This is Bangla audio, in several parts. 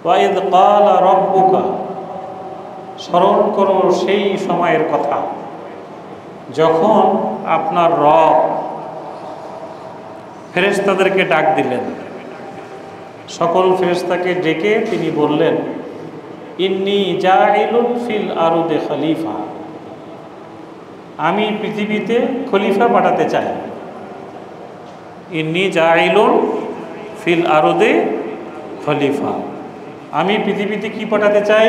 ওয়াইদ ক্বালা রাব্বুকা, স্মরণ করো সেই সময়ের কথা যখন আপনার রব ফেরেশতাদেরকে ডাক দিলেন। সকল ফেরেশতাকে ডেকে তিনি বললেন, ইন্নী জাইলুন ফিল আরদে খলিফা, আমি পৃথিবীতে খলিফা পাঠাতে চাই। ইন্নী জাইলুন ফিল আরদে খলিফা, আমি পৃথিবীতে কি পাঠাতে চাই?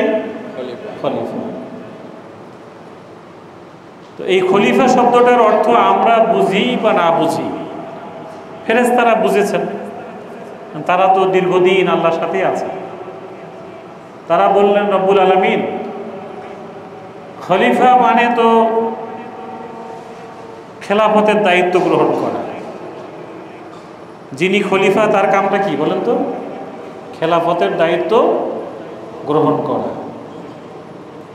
খলিফা। তো এই খলিফা শব্দটার অর্থ আমরা বুঝি বা না বুঝি, ফেরেশতারা বুঝেছেন, তারা তো দীর্ঘদিন আল্লাহর সাথে আছে। তারা বললেন, রব্বুল আলামিন, খলিফা মানে তো খেলাফতের দায়িত্ব গ্রহণ করা। যিনি খলিফা তার কামটা কি বলেন তো? খেলাফতের দায়িত্ব গ্রহণ করা।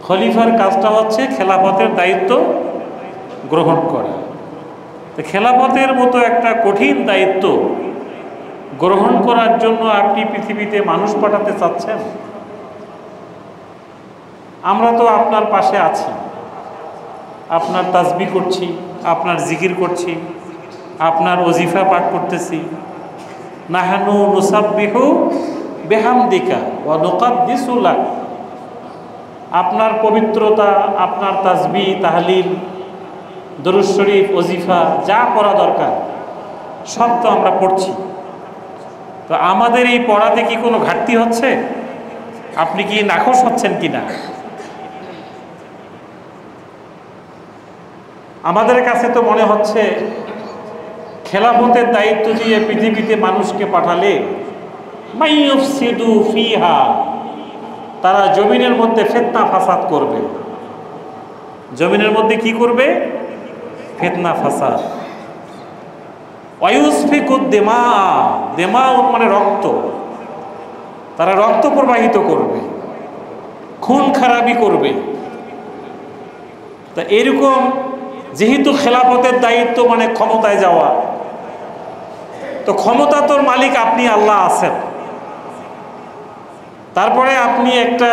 খলিফার কাজটা হচ্ছে খেলাফতের দায়িত্ব গ্রহণ করা। তো খেলাফতের মতো একটা কঠিন দায়িত্ব গ্রহণ করার জন্য আপনি পৃথিবীতে মানুষ পাঠাতে চাচ্ছেন। আমরা তো আপনার পাশে আছি, আপনার তাসবিহ করছি, আপনার জিকির করছি, আপনার ওজিফা পাঠ করতেছি। নাহানু নুসাব্বিহু বিহামদিকা ওয়া নুকাদ্দিসু লাক, আপনার পবিত্রতা, আপনার তাসবিহ, তাহলিল, দরুদ শরীফ, ওজিফা যা পড়া দরকার সব তো আমরা পড়ছি। তো আমাদের এই পড়াতে কি কোনো ঘাটতি হচ্ছে? আপনি কি নাখোশ হচ্ছেন কিনা? আমাদের কাছে তো মনে হচ্ছে খেলাফতের দায়িত্ব দিয়ে পৃথিবীতে মানুষকে পাঠালে মাইয়ুফসিদু ফিহা, তারা জমিনের মধ্যে ফিতনা ফাসাদ করবে। জমিনের মধ্যে কি করবে? ফিতনা ফাসাদ। ওয়ায়ুসফিকুদ দিমা, দিমা মানে রক্ত, তারা রক্ত প্রবাহিত করবে, খুন খারাপি করবে। তা এরকম যেহেতু খেলাফতের দায়িত্ব মানে ক্ষমতায় যাওয়া, তো ক্ষমতা তোর মালিক আপনি আল্লাহ আছেন। তারপরে আপনি একটা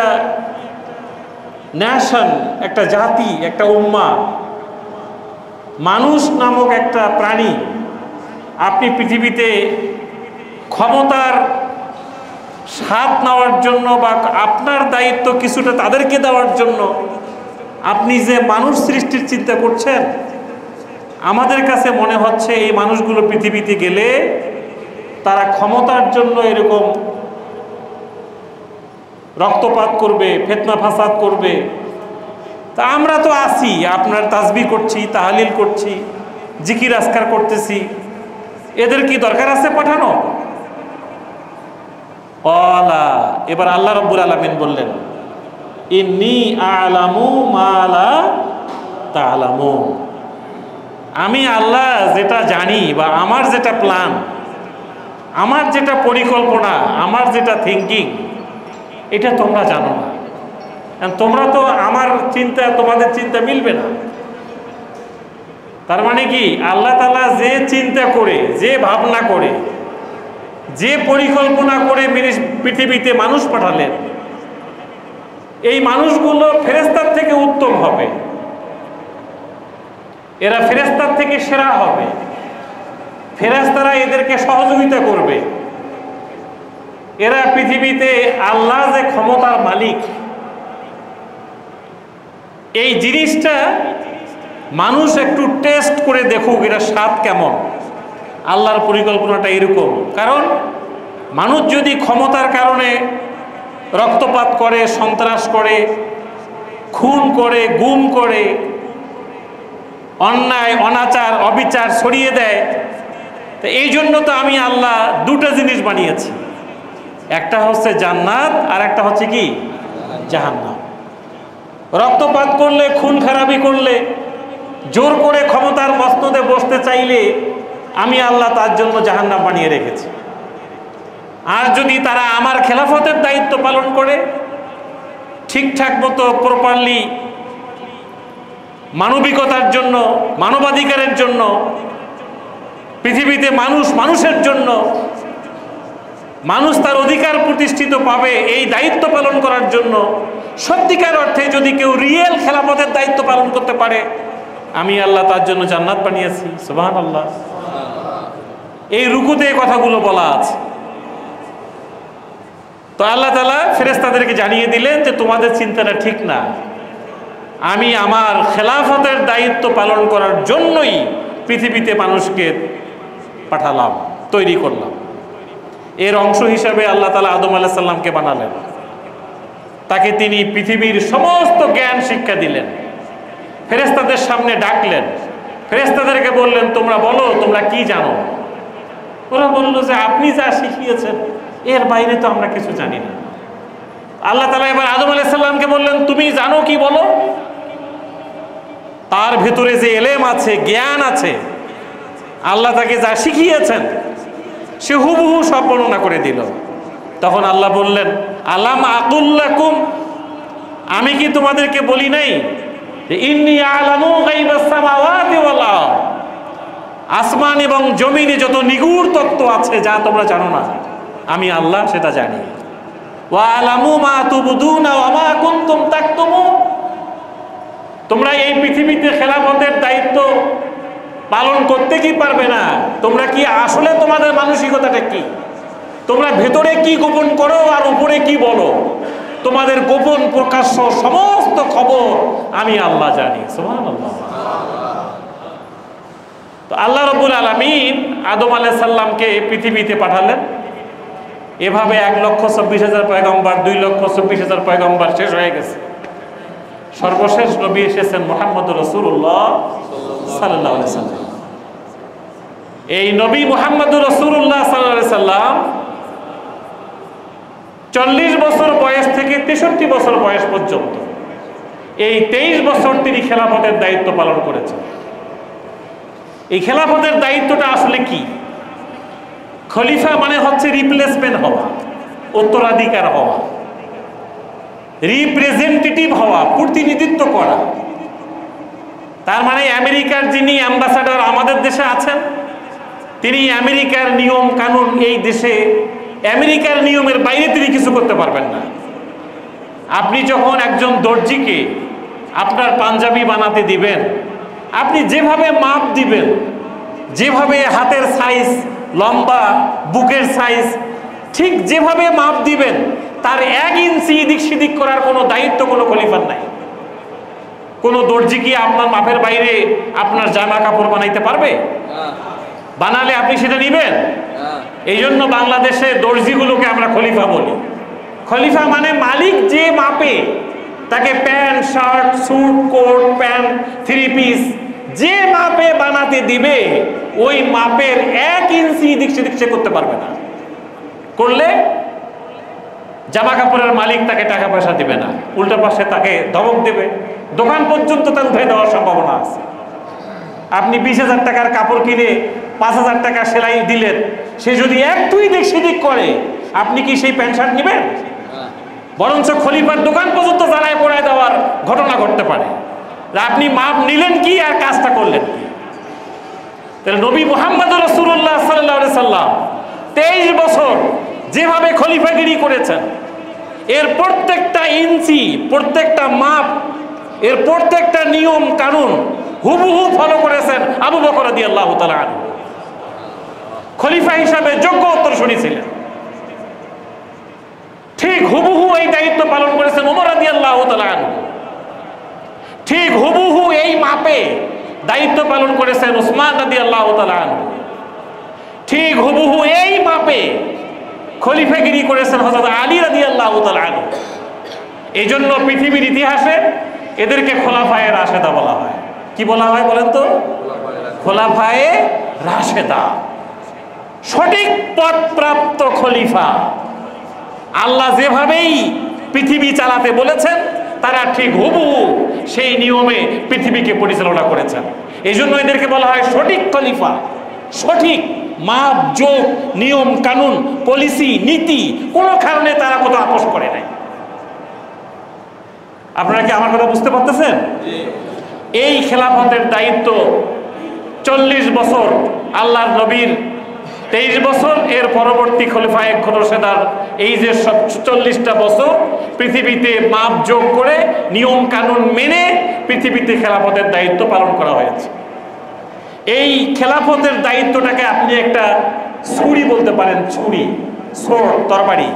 ন্যাশন, একটা জাতি, একটা উম্মাহ, মানুষ নামক একটা প্রাণী আপনি পৃথিবীতে ক্ষমতার স্বাদ নেওয়ার জন্য বা আপনার দায়িত্ব কিছুটা তাদেরকে দেওয়ার জন্য আপনি যে মানুষ সৃষ্টির চিন্তা করছেন, আমাদের কাছে মনে হচ্ছে এই মানুষগুলো পৃথিবীতে গেলে তারা ক্ষমতার জন্য এরকম রক্তপাত করবে, ফিতনা ফাসাদ করবে। তা আমরা তো আছি, আপনার তাসবিহ করছি, তাহলিল করছি, জিকির আজকার করতেছি, এদের কি দরকার আছে পাঠানো? এবার আল্লাহ রাব্বুল আলামিন বললেন, ইন্নী আ'লামু মা লা তা'লামুন, আমি আল্লাহ যেটা জানি বা আমার যেটা প্ল্যান, আমার যেটা পরিকল্পনা, আমার যেটা থিঙ্কিং, এটা তোমরা জানো না। তোমরা তো আমার চিন্তা তোমাদের চিন্তা মিলবে না। তার মানে কি আল্লাহ তাআলা যে চিন্তা করে, যে ভাবনা করে, যে পরিকল্পনা করে পৃথিবীতে মানুষ পাঠালেন, এই মানুষগুলো ফেরেশতার থেকে উত্তম হবে, এরা ফেরেশতার থেকে সেরা হবে, ফেরেশতারা এদেরকে সহযোগিতা করবে। এরা পৃথিবীতে আল্লাহ যে ক্ষমতার মালিক, এই জিনিসটা মানুষ একটু টেস্ট করে দেখুক এটা স্বাদ কেমন। আল্লাহর পরিকল্পনাটা এরকম। কারণ মানুষ যদি ক্ষমতার কারণে রক্তপাত করে, সন্ত্রাস করে, খুন করে, গুম করে, অন্যায় অনাচার অবিচার ছড়িয়ে দেয়, তো এই জন্য তো আমি আল্লাহ দুটো জিনিস বানিয়েছি, একটা হচ্ছে জান্নাত আর একটা হচ্ছে কি জাহান্নাম। রক্তপাত করলে, খুন খারাপি করলে, জোর করে ক্ষমতার মসনদে বসতে চাইলে আমি আল্লাহ তার জন্য জাহান্নাম বানিয়ে রেখেছি। আর যদি তারা আমার খেলাফতের দায়িত্ব পালন করে, ঠিকঠাক মতো প্রপারলি মানবিকতার জন্য, মানবাধিকারের জন্য, পৃথিবীতে মানুষ মানুষের জন্য, মানুষ তার অধিকার প্রতিষ্ঠিত পাবে এই দায়িত্ব পালন করার জন্য সত্যিকার অর্থে যদি কেউ রিয়েল খেলাফতের দায়িত্ব পালন করতে পারে, আমি আল্লাহ তার জন্য জান্নাত বানিয়েছি। সুবহানাল্লাহ। এই রুকুতে এই কথাগুলো বলা আছে। তো আল্লাহ তাআলা ফেরেশতাদেরকে জানিয়ে দিলেন যে তোমাদের চিন্তাটা ঠিক না, আমি আমার খেলাফতের দায়িত্ব পালন করার জন্যই পৃথিবীতে মানুষকে পাঠালাম, তৈরি করলাম। এর অংশ হিসাবে আল্লাহ তাআলা আদম আলাইহিস সালামকে বানালেন, তাকে তিনি পৃথিবীর সমস্ত জ্ঞান শিক্ষা দিলেন, ফেরেশতাদের সামনে ডাকলেন, ফেরেশতাদেরকে বললেন তোমরা বলো তোমরা কি জানো। ওরা বললো যে আপনি যা শিখিয়েছেন এর বাইরে তো আমরা কিছু জানি না। আল্লাহ তাআলা এবার আদম আলাইহিস সালামকে বললেন তুমি জানো কি বলো। তার ভেতরে যে এলেম আছে, জ্ঞান আছে, আল্লাহ তাকে যা শিখিয়েছেন সে হুবহু সব বর্ণনা করে দিল। তখন আল্লাহ বললেন আলাম আকুল লাকুম, আমি কি তোমাদেরকে বলি নাই যে ইন্নী আ'লামু গায়বাস সামাওয়াতি ওয়াল আরদ, আসমান এবং জমিনে যত নিগূঢ় তত্ত্ব আছে যা তোমরা জানো না, আমি আল্লাহ সেটা জানি। ওয়া আ'লামু মা তুবদুনা ওয়া মা কুনতুম তাকতুমুন, তোমরা এই পৃথিবীতে খেলাফতের দায়িত্ব পালন করতে কি পারবে না, তোমরা কি আসলে তোমাদের মানসিকতাটা কি, তোমরা ভেতরে কি গোপন করো আর উপরে কি বলো, তোমাদের গোপন প্রকাশ্য সমস্ত খবর আমি আল্লাহ জানি। সুবহানাল্লাহ। তো আল্লাহ রাব্বুল আলামিন আদম আলাইহিস সালামকে পৃথিবীতে পাঠালেন। এভাবে 1,24,000 পয়গম্বর, 2,24,000 পয়গম্বর শেষ হয়ে গেছে। সর্বশেষ নবী এসেছেন মুহাম্মদুর রাসূলুল্লাহ সাল্লাল্লাহু আলাইহি সাল্লাম। এই নবী মুহাম্মদুর রাসূলুল্লাহ সাল্লাল্লাহু আলাইহি সাল্লাম 40 বছর বয়স থেকে 63 বছর বয়স পর্যন্ত এই 23 বছর তিনি খেলাফতের দায়িত্ব পালন করেছেন। এই খেলাফতের দায়িত্বটা আসলে কি? খলিফা মানে হচ্ছে রিপ্লেসমেন্ট হওয়া, উত্তরাধিকার হওয়া, রিপ্রেজেন্টেটিভ হওয়া, প্রতিনিধিত্ব করা। তার মানে আমেরিকার যিনি অ্যাম্বাসাডার আমাদের দেশে আছেন, তিনি আমেরিকার নিয়ম কানুন এই দেশে আমেরিকার নিয়মের বাইরে তিনি কিছু করতে পারবেন না। আপনি যখন একজন দর্জিকে আপনার পাঞ্জাবি বানাতে দিবেন, আপনি যেভাবে মাপ দিবেন, যেভাবে হাতের সাইজ, লম্বা, বুকের সাইজ, ঠিক যেভাবে মাপ দিবেন, তার 1 ইঞ্চি এদিক সেদিক করার কোনো দায়িত্ব কোনো খলিফার নাই। কোনো দর্জি কি আপনার মাপের বাইরে আপনার জামা কাপড় বানাইতে পারবে? বানালে আপনি সেটা নিবেন? এই জন্য বাংলাদেশে দর্জিগুলোকে আমরা খলিফা বলি। খলিফা মানে মালিক যে মাপে, তাকে pant, shirt, suit, coat, pant, 3 piece যে মাপে বানাতে দিবে, ওই মাপের 1 ইঞ্চি এদিক সেদিক সে করতে পারবে না। করলে জামা কাপড়ের মালিক তাকে টাকা পয়সা দিবে না, উল্টা পাশে তাকে ধমক দেবে, দোকান পর্যন্ত তার উঠে দেওয়ার সম্ভাবনা আছে। আপনি 20,000 টাকার কাপড় কিনে 5,000 টাকা সেলাই দিলেন, সে যদি 1-2 দিক সেদিক করে, আপনি কি সেই প্যান্ট শার্ট নেবেন? বরঞ্চ খলিফার দোকান পর্যন্ত জ্বালায় পোড়ায় দেওয়ার ঘটনা ঘটতে পারে। আপনি মাপ নিলেন কি আর কাজটা করলেন কি? তাহলে নবী মুহাম্মদুর রাসূলুল্লাহ সাল্লাল্লাহু আলাইহি সাল্লাম 23 বছর যেভাবে খলিফাগিরি করেছেন, এর প্রত্যেকটা ইঞ্চি, প্রত্যেকটা মাপ, এর প্রত্যেকটা নিয়ম কানুন হুবহু ফলো করেছেন আবু বকর রাদিয়াল্লাহু তাআলা আনহু। খলিফা হিসাবে যোগ্য উত্তরসূরি ছিলেন। ঠিক হুবহু এই দায়িত্ব পালন করেছেন ওমর রাদিয়াল্লাহু তাআলা আনহু। ঠিক হুবহু এই মাপে দায়িত্ব পালন করেছেন উসমান রাদিয়াল্লাহু তাআলা আনহু। ঠিক হুবহু এই মাপে খলিফাগিরি করেছেন হযরত আলী রাদিয়াল্লাহু তাআলা আনহু। এই জন্য পৃথিবীর ইতিহাসে এদেরকে খোলাফায়ে রাশেদা বলা হয়। কি বলা হয় বলেন তো? খোলাফায়ে রাশেদা, সঠিক পথপ্রাপ্ত খলিফা। আল্লাহ যেভাবেই পৃথিবী চালাতে বলেছেন, তারা ঠিক হুবহু সেই নিয়মে পৃথিবীকে পরিচালনা করেছেন। এই জন্য এদেরকে বলা হয় সঠিক খলিফা। সঠিক মাপ, যোগ, নিয়ম কানুন, পলিসি, নীতি, কোনো কারণে তারা কোথাও আপোষ করে নাই। আপনারা কি আমার কথা বুঝতে পারতেছেন? এই খেলাফতের দায়িত্ব 40 বছর আল্লাহর নবীর 23 বছর, এর পরবর্তী খলিফায়ে রাশেদার এই যে 40টা বছর পৃথিবীতে মাপ যোগ করে নিয়ম কানুন মেনে পৃথিবীতে খেলাফতের দায়িত্ব পালন করা হয়েছে। এই খেলাফতের দায়িত্বটাকে আপনি একটা ছুরি বলতে পারেন, ছুরি, সোর্ড, তরবারি।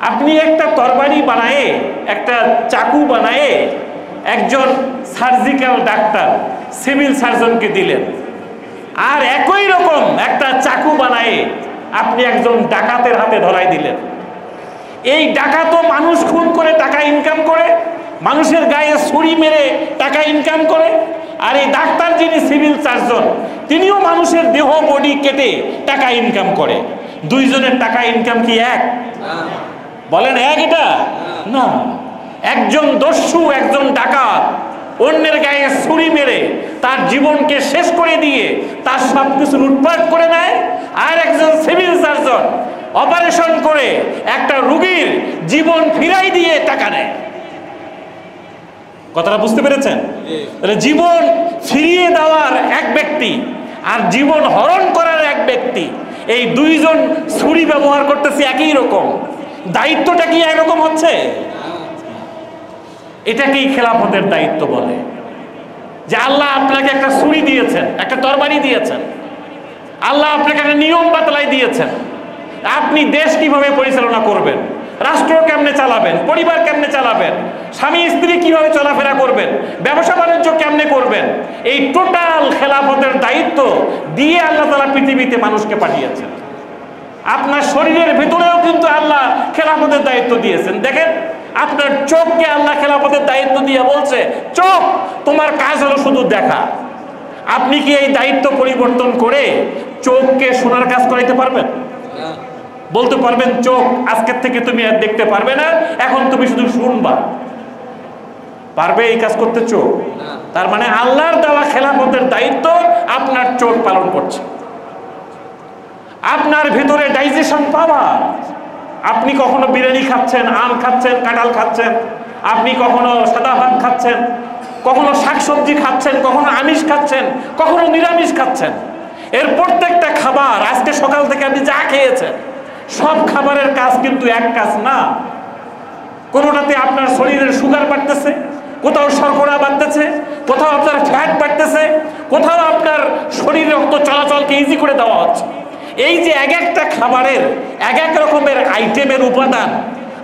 আপনি একটা তরবারি বানায়ে, একটা চাকু বানায়ে একজন সার্জিক্যাল ডাক্তার, সিভিল সার্জনকে দিলেন, আর একই রকম একটা চাকু বানায়ে আপনি একজন ডাকাতের হাতে ধরাই দিলেন। এই ডাকাতও মানুষ খুন করে টাকা ইনকাম করে, মানুষের গায়ে ছুরি মেরে টাকা ইনকাম করে, আর এই ডাক্তার যিনি সিভিল সার্জন তিনিও মানুষের দেহ বডি কেটে টাকা ইনকাম করে। দুইজনের টাকা ইনকাম কি এক? বলেন এক? এটা না। একজন দস্যু, একজন ডাকাত অন্যের গায়ে ছুরি মেরে তার জীবনকে শেষ করে দিয়ে তার সবকিছু লুটপাট করে নেয়, আর একজন সিভিল সার্জন অপারেশন করে একটা রোগীর জীবন ফিরাই দিয়ে টাকা নেয়। কথাটা বুঝতে পেরেছেন? তাহলে জীবন ফিরিয়ে দেওয়ার এক ব্যক্তি আর জীবন হরণ করার এক ব্যক্তি, এই দুইজন ছুরি ব্যবহার করতেছে একই রকম। দায়িত্বটা কি একরকম হচ্ছে? এটাকেই খেলাফতের দায়িত্ব বলে। যে আল্লাহ আপনাকে একটা ছুরি দিয়েছেন, একটা তরবারি দিয়েছেন, আল্লাহ আপনাকে একটা নিয়ম বাতলাই দিয়েছেন। আপনি দেশ কিভাবে পরিচালনা করবেন, রাষ্ট্র কেমনে চালাবেন, পরিবার কেমনে চালাবেন, স্বামী স্ত্রী কিভাবে চলাফেরা করবেন, ব্যবসা বাণিজ্য কেমনে করবেন, এই টোটাল খেলাফতের দায়িত্ব দিয়ে আল্লাহ তাআলা পৃথিবীতে মানুষকে পাঠিয়েছেন। আপনার শরীরের ভিতরেও কিন্তু আল্লাহ খেলাফতের দায়িত্ব দিয়েছেন। দেখেন, আপনার চোখকে আল্লাহ খেলাফতের দায়িত্ব দিয়ে বলছে, চোখ তোমার কাজ হলো শুধু দেখা। আপনি কি এই দায়িত্ব পরিবর্তন করে চোখকে শোনার কাজ করাইতে পারবেন? বলতে পারবেন চোখ আজকের থেকে তুমি আর দেখতে পারবে না, এখন তুমি শুধু শুনবা? পারবে এই কাজ করতে চোখ? তার মানে আল্লাহর দেওয়া খেলাফতের দায়িত্ব আপনার চোখ পালন করছে। আপনার ভেতরে ডাইজেশন পাওয়ার, আপনি কখনো বিরিয়ানি খাচ্ছেন, আম খাচ্ছেন, কাঁঠাল খাচ্ছেন, আপনি কখনো সাদা ভাত খাচ্ছেন, কখনো শাকসবজি খাচ্ছেন, কখনো আমিষ খাচ্ছেন, কখনো নিরামিষ খাচ্ছেন। এর প্রত্যেকটা খাবার, আজকে সকাল থেকে আপনি যা খেয়েছেন সব খাবারের কাজ কিন্তু এক কাজ না। কোনোটাতে আপনার শরীরের সুগার বাড়তেছে, কোথাও শর্করা বাড়তেছে, কোথাও আপনার ফ্যাট বাড়তেছে, কোথাও আপনার শরীরে রক্ত চলাচলকে ইজি করে দেওয়া হচ্ছে। এই যে এক একটা খাবারের এক এক রকমের আইটেমের উপাদান,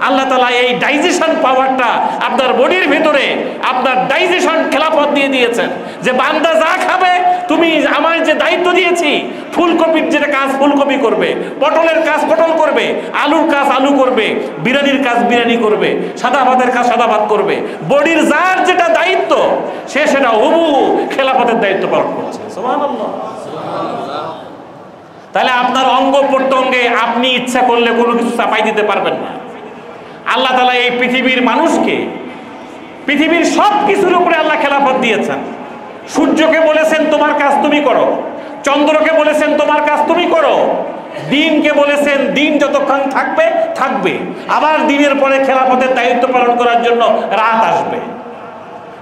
আল্লাহ তাআলা এই ডাইজেশন পাওয়ারটা আপনার বডির ভিতরে, আপনার ডাইজেশন খেলাফত দিয়ে দিয়েছেন। যে বান্দা যা খাবে, তুমি আমার যে দায়িত্ব দিয়েছি, ফুলকপির যেটা কাজ ফুলকপি করবে, পটলের কাজ পটল করবে, আলুর কাজ আলু করবে, বিরিয়ানির কাজ বিরিয়ানি করবে, সাদা ভাতের কাজ সাদা ভাত করবে। বডির যার যেটা দায়িত্ব সে সেটা হুবহু খেলাফতের দায়িত্ব পালন করছে। সুবহানাল্লাহ। তাহলে আপনার অঙ্গ প্রত্যঙ্গে আপনি ইচ্ছা করলে কোনো কিছু চাপাই দিতে পারবেন না। আল্লাহ তাআলা এই পৃথিবীর মানুষকে, পৃথিবীর সব কিছুর উপরে আল্লাহ খেলাফত দিয়েছেন। সূর্যকে বলেছেন তোমার কাজ তুমি করো, চন্দ্রকে বলেছেন তোমার কাজ তুমি করো, দিনকে বলেছেন দিন যতক্ষণ থাকবে থাকবে, আবার দিনের পরে খেলাফতের দায়িত্ব পালন করার জন্য রাত আসবে,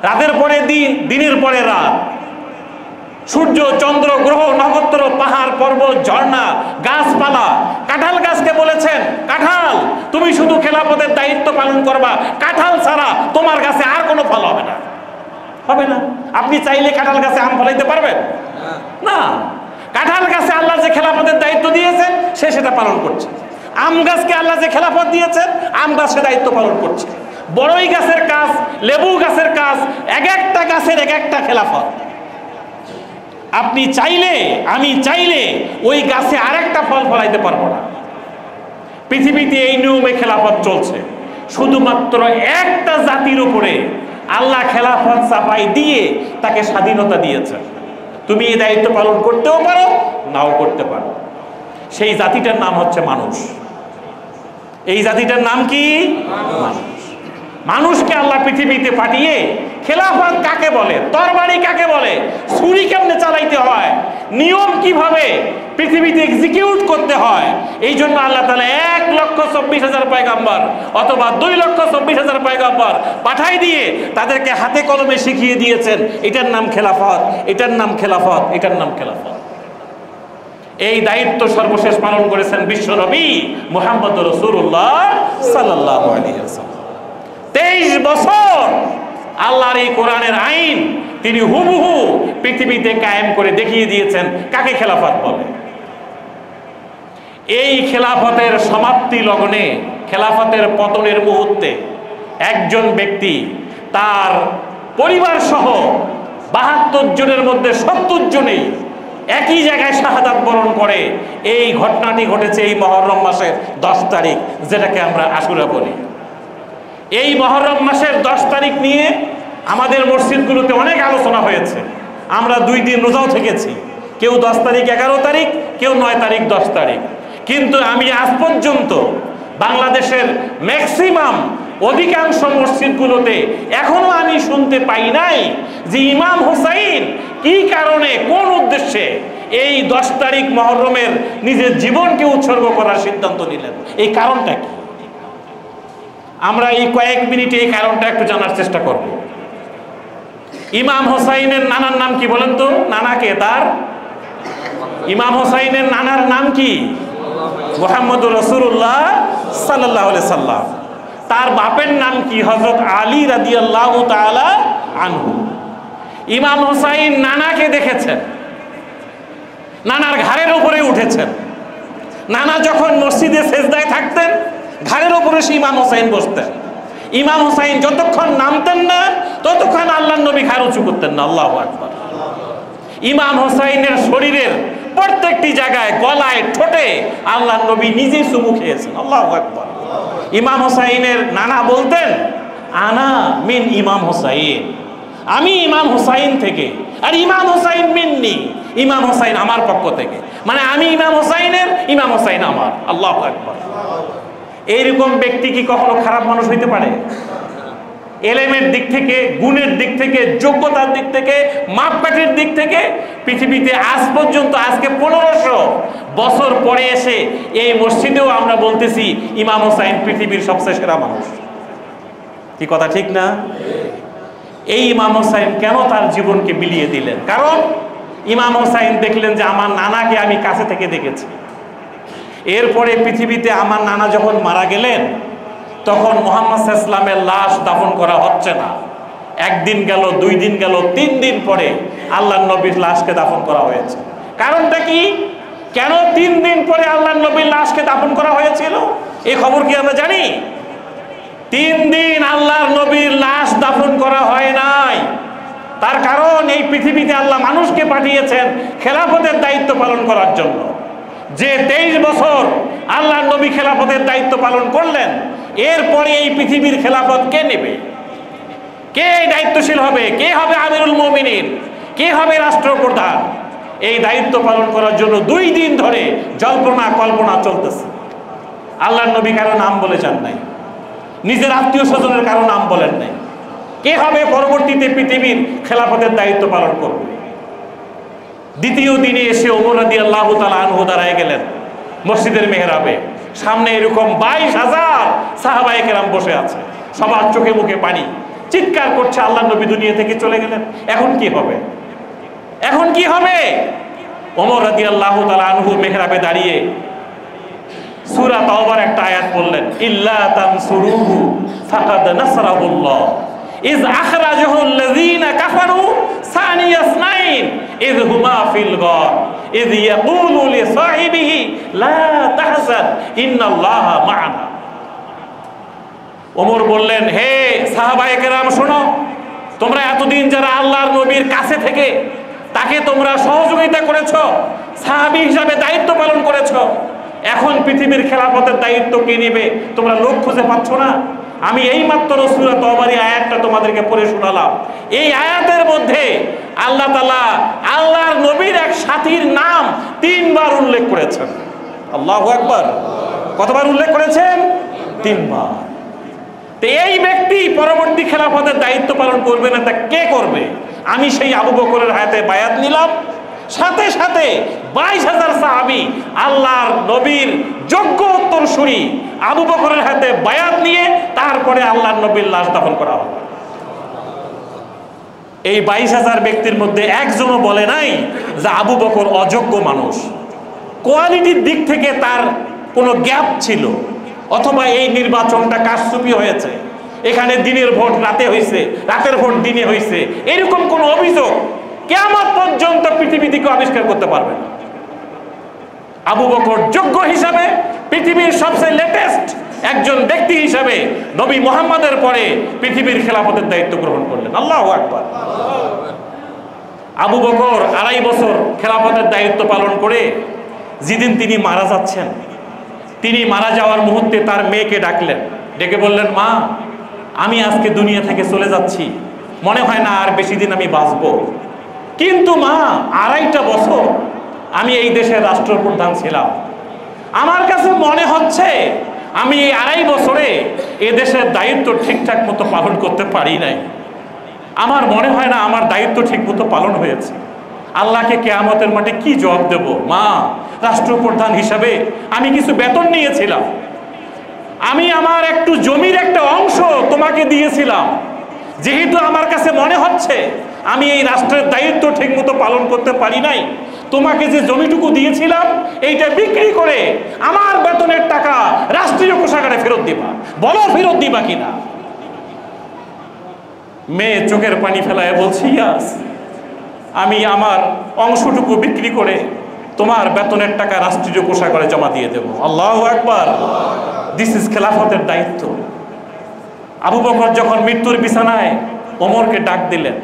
রাতের পরে দিন, দিনের পরে রাত। সূর্য, চন্দ্র, গ্রহ, নক্ষত্র, পাহাড়, পর্বত, ঝর্ণা, গাছপালা, কাঁঠাল গাছকে বলেছেন কাঁঠাল তুমি শুধু খেলাফতের দায়িত্ব পালন করবা, কাঁঠাল ছাড়া তোমার গাছে আর কোনো ফল হবে না। হবে না। আপনি চাইলে কাঁঠাল গাছে আম ফলাইতে পারবেন না। কাঁঠাল গাছে আল্লাহ যে খেলাফতের দায়িত্ব দিয়েছেন সে সেটা পালন করছে। আম গাছকে আল্লাহ যে খেলাফত দিয়েছেন, আম গাছ সে দায়িত্ব পালন করছে। বড়ই গাছের কাজ, লেবু গাছের কাজ, এক একটা গাছের এক একটা খেলাফত। আপনি চাইলে, আমি চাইলে ওই গাছে আরেকটা ফল ফলাইতে পারবো না। পৃথিবীতে এই নিয়মে খেলাফত চলছে। শুধুমাত্র একটা জাতির উপরে আল্লাহ খেলাফত চাপাই দিয়ে তাকে স্বাধীনতা দিয়েছেন। তুমি এই দায়িত্ব পালন করতেও পারো, নাও করতে পারো। সেই জাতিটার নাম হচ্ছে মানুষ। এই জাতিটার নাম কি? মানুষ। মানুষকে আল্লাহ পৃথিবীতে পাঠিয়ে খেলাফত কাকে বলে, তরবারি কাকে বলে, ছুরি কেমনে চালাইতে হয়, নিয়ম কিভাবে পৃথিবীতে এক্সিকিউট করতে হয়, এই জন্য আল্লাহ তাআলা 1,24,000 পয়গম্বর অথবা 2,24,000 পয়গম্বর পাঠাই দিয়ে তাদেরকে হাতে কলমে শিখিয়ে দিয়েছেন এটার নাম খেলাফত, এটার নাম খেলাফত, এটার নাম খেলাফত। এই দায়িত্ব সর্বশেষ পালন করেছেন বিশ্ব নবী মুহাম্মদ রাসূলুল্লাহ সাল্লাল্লাহু আলাইহি ওয়াসাল্লাম। 23 বছর আল্লাহর এই কোরআনের আইন তিনি হুবহু পৃথিবীতে কায়েম করে দেখিয়ে দিয়েছেন কাকে খেলাফত বলে। এই খেলাফতের সমাপ্তি লগ্নে, খেলাফতের পতনের মুহূর্তে একজন ব্যক্তি তার পরিবার সহ 72 জনের মধ্যে 70 জনেই একই জায়গায় শাহাদাত বরণ করে। এই ঘটনাটি ঘটেছে এই মুহররম মাসের 10 তারিখ, যেটাকে আমরা আশুরা বলি। এই মুহররম মাসের 10 তারিখ নিয়ে আমাদের মসজিদগুলোতে অনেক আলোচনা হয়েছে। আমরা 2 দিন রোজাও থেকেছি, কেউ 10 তারিখ 11 তারিখ, কেউ 9 তারিখ 10 তারিখ। কিন্তু আমি আজ পর্যন্ত বাংলাদেশের ম্যাক্সিমাম অধিকাংশ মসজিদগুলোতে এখনো আমি শুনতে পাই নাই যে ইমাম হুসাইন কি কারণে, কোন উদ্দেশ্যে এই 10 তারিখ মুহররমের নিজের জীবনকে উৎসর্গ করার সিদ্ধান্ত নিলেন। এই কারণটা কি? আমরা এই কয়েক মিনিটে এই কারণটা একটু জানার চেষ্টা করব। ইমাম হুসাইনের নানার নাম কি বলেন তো? নানাকে তার ইমাম হুসাইনের নানার নাম কি? মুহাম্মদুর রাসূলুল্লাহ সাল্লাল্লাহু আলাইহি সাল্লাম। তার বাপের নাম কি? হযরত আলী রাদিয়াল্লাহু তাআলা আনহু। ইমাম হুসাইন নানাকে দেখেছেন, নানার ঘাড়ের উপরে উঠেছেন। নানা যখন মসজিদে সেজদায় থাকতেন, ঘাড়ের উপরে সে ইমাম হুসাইন বসতেন। ইমাম হুসাইন যতক্ষণ নামতেন না ততক্ষণ আল্লাহর নবী ঘাড় উঁচু করতেন না। আল্লাহু আকবার। ইমাম হুসাইনের শরীরের প্রত্যেকটি জায়গায়, গলায়, ঠোঁটে আল্লাহর নবী নিজেই চুমু খেয়েছেন। আল্লাহু আকবার। ইমাম হুসাইনের নানা বলতেন, আনা মিন ইমাম হুসাইন, আমি ইমাম হুসাইন থেকে, আর ইমাম হুসাইন মিন্নি, ইমাম হুসাইন আমার পক্ষ থেকে। মানে আমি ইমাম হুসাইনের, ইমাম হুসাইন আমার। আল্লাহু আকবার। এইরকম ব্যক্তি কি কখনো খারাপ মানুষ হইতে পারে? এলেমের দিক থেকে, গুণের দিক থেকে, যোগ্যতার দিক থেকে, মাপকাঠির দিক থেকে পৃথিবীতে আজ পর্যন্ত, আজকে 1500 বছর পরে এসে এই মসজিদেও আমরা বলতেছি ইমাম হুসাইন পৃথিবীর সবচেয়ে সেরা মানুষ। কি কথা ঠিক না? এই ইমাম হুসাইন কেন তার জীবনকে বিলিয়ে দিলেন? কারণ ইমাম হুসাইন দেখলেন যে আমার নানাকে আমি কাছে থেকে দেখেছি। এরপরে পৃথিবীতে আমার নানা যখন মারা গেলেন, তখন মুহাম্মদ সাল্লাল্লাহু আলাইহি ওয়াসাল্লামের লাশ দাফন করা হচ্ছে না। 1 দিন গেল, 2 দিন গেল, 3 দিন পরে আল্লাহর নবীর লাশকে দাফন করা হয়েছে। কারণটা কি? কেন 3 দিন পরে আল্লাহর নবীর লাশকে দাফন করা হয়েছিল? এই খবর কি আমরা জানি? 3 দিন আল্লাহর নবীর লাশ দাফন করা হয় নাই। তার কারণ এই পৃথিবীতে আল্লাহ মানুষকে পাঠিয়েছেন খেলাফতের দায়িত্ব পালন করার জন্য। যে 23 বছর আল্লাহর নবী খেলাফতের দায়িত্ব পালন করলেন, এরপরে এই পৃথিবীর খেলাফত কে নেবে? কে দায়িত্বশীল হবে? কে হবে আমিরুল মুমিনিন? কে হবে রাষ্ট্রপ্রধান? এই দায়িত্ব পালন করার জন্য 2 দিন ধরে জল্পনা কল্পনা চলতেছে। আল্লাহর নবী কারো নাম বলে যান নাই, নিজের আত্মীয় স্বজনের কারো নাম বলেন নাই। কে হবে পরবর্তীতে পৃথিবীর খেলাফতের দায়িত্ব পালন করবে? দ্বিতীয় দিনে এসে ওমর রাদিয়াল্লাহু তাআলা আনহু দাঁড়ায় গেলেন মসজিদের মেহরাবে। সামনে এরকম 22,000 সাহাবায়ে কেরাম বসে আছে, সবার চোখে মুখে পানি, চিৎকার করছে আল্লাহর নবী দুনিয়া থেকে চলে গেলেন। এখন কি হবে? এখন কি হবে? ওমর রাদিয়াল্লাহু তাআলা আনহু মেহরাবে দাঁড়িয়ে সূরা তাওবার একটা আয়াত বললেন, ইল্লা তানসুরুহু ফাকাদ নাসরাহুল্লাহ ইজ আখরাজাহুল্লাযীনা কাফারু সানিয়া ইসনাইন ইয হুমা ফিল গার ইয ইয়াকুলু লিসাহিবিহি লা তাহজান ইন্নাল্লাহা মা'ানা। ওমর বললেন, হে সাহাবায়ে কেরাম শোনো, তোমরা এতদিন যারা আল্লাহর নবীর কাছে থেকে তাকে তোমরা সহযোগিতা করেছো, সাহাবী হিসাবে দায়িত্ব পালন করেছো, এখন পৃথিবীর খেলাফতের দায়িত্ব কে নেবে? তোমরা লোক খুঁজে পাচ্ছ না? আমি এইমাত্র সূরা তাওবার আয়াতটা তোমাদেরকে পড়ে শোনালাম। এই আয়াতের মধ্যে আল্লাহ তাআলা আল্লাহর নবীর এক সাথীর নাম 3 বার উল্লেখ করেছেন। আল্লাহু আকবার। কতবার উল্লেখ করেছেন? 3 বার। তো এই ব্যক্তি পরবর্তী খেলাফতের দায়িত্ব পালন করবে না, তা কে করবে? আমি সেই আবু বকরের হাতে বায়াত নিলাম, সাথে সাথে 22,000 সাহাবী আল্লাহর নবীর যোগ্য উত্তরসূরি আবু বকরের হাতে বায়াত নিয়ে তারপরে আল্লাহর নবীর লাশ দাফন করা হবে। এই 22,000 ব্যক্তির মধ্যে একজনও বলে নাই যে আবু বকর অযোগ্য মানুষ। কোয়ালিটির দিক থেকে তার কোনো গ্যাপ ছিল, অথবা এই নির্বাচনটা কারচুপি হয়েছে, এখানে দিনের ভোট রাতে হয়েছে, রাতের ভোট দিনে হয়েছে, এরকম কোন অভিযোগ কিয়ামত পর্যন্ত পৃথিবী থেকে আবিষ্কার করতে পারবে না। আবু বকর যোগ্য হিসাবে পৃথিবীর সবচেয়ে লেটেস্ট একজন ব্যক্তি হিসাবে নবী মুহাম্মাদের পরে পৃথিবীর খেলাফতের দায়িত্ব গ্রহণ করলেন। আল্লাহু আকবার। আবু বকর 2.5 বছর খেলাফতের দায়িত্ব পালন করে যেদিন তিনি মারা যাচ্ছেন, তিনি মারা যাওয়ার মুহূর্তে তার মেয়েকে ডাকলেন, ডেকে বললেন, মা, আমি আজকে দুনিয়া থেকে চলে যাচ্ছি, মনে হয় না আর বেশি দিন আমি বাঁচবো, কিন্তু মা 2.5 বছর আমি এই দেশের রাষ্ট্রপ্রধান ছিলাম, আমার কাছে মনে হচ্ছে আমি এই 2.5 বছরে এ দেশের দায়িত্ব ঠিকঠাক মতো পালন করতে পারি নাই, আমার মনে হয় না আমার দায়িত্ব ঠিক মতো পালন হয়েছে, আল্লাহকে কিয়ামতের মাঠে কি জবাব দেব? মা, রাষ্ট্রপ্রধান হিসাবে আমি কিছু বেতন নিয়েছিলাম, আমি আমার একটু জমির একটা অংশ তোমাকে দিয়েছিলাম, যেহেতু আমার কাছে মনে হচ্ছে আমি এই রাষ্ট্রের দায়িত্ব ঠিক মতো পালন করতে পারি নাই, তোমাকে যে জমিটুকু দিয়েছিলাম এইটা বিক্রি করে আমার বেতনের টাকা রাষ্ট্রীয় কোষাগারে ফেরত দিবা, বলো ফেরত দিবা কিনা? মেয়ে চোখের পানি ফেলায় বলছি, ইয়াস, আমি আমার অংশটুকু বিক্রি করে তোমার বেতনের টাকা রাষ্ট্রীয় কোষাগারে জমা দিয়ে দেব। আল্লাহু আকবার। দিস ইজ খেলাফতের দায়িত্ব। আবু বকর যখন মৃত্যুর বিছানায় ওমরকে ডাক দিলেন,